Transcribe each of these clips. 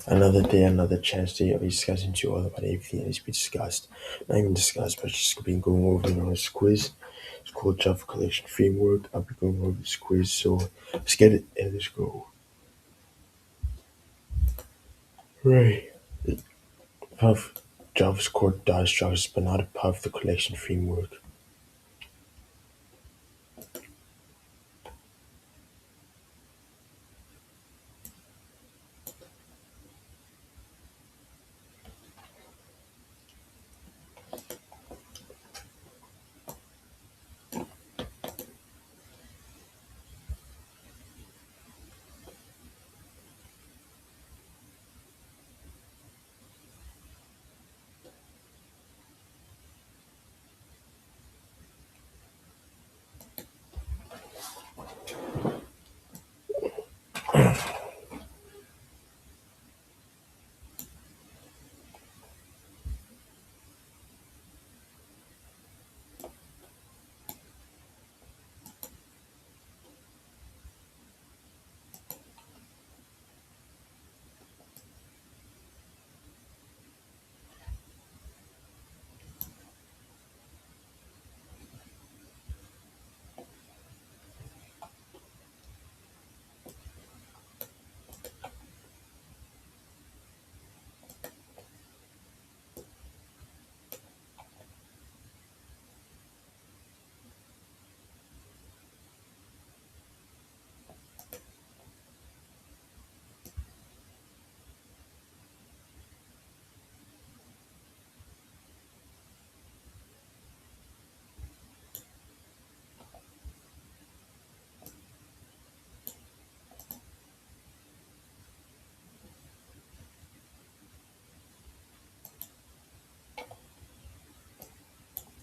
Another day, another chance to be discussing to you all about everything that needs to be discussed. Not even discussed, but just been going over this quiz. It's called Java Collection Framework. I'll be going over this quiz, so let's get it and let's go. Right. Puff Java's core does structures, but not a part of the collection framework.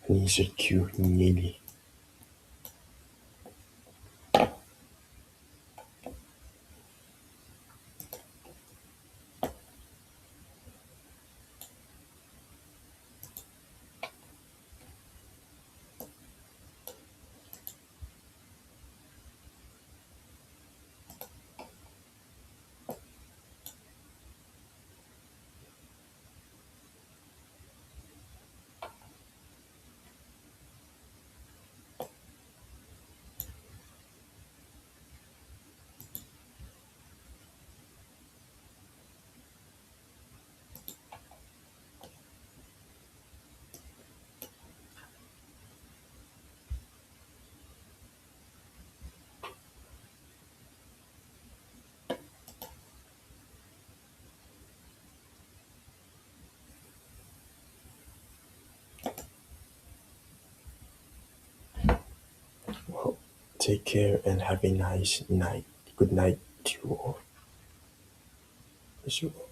And insert Q nearly. Well, take care and have a nice night. Good night to you all. As you all.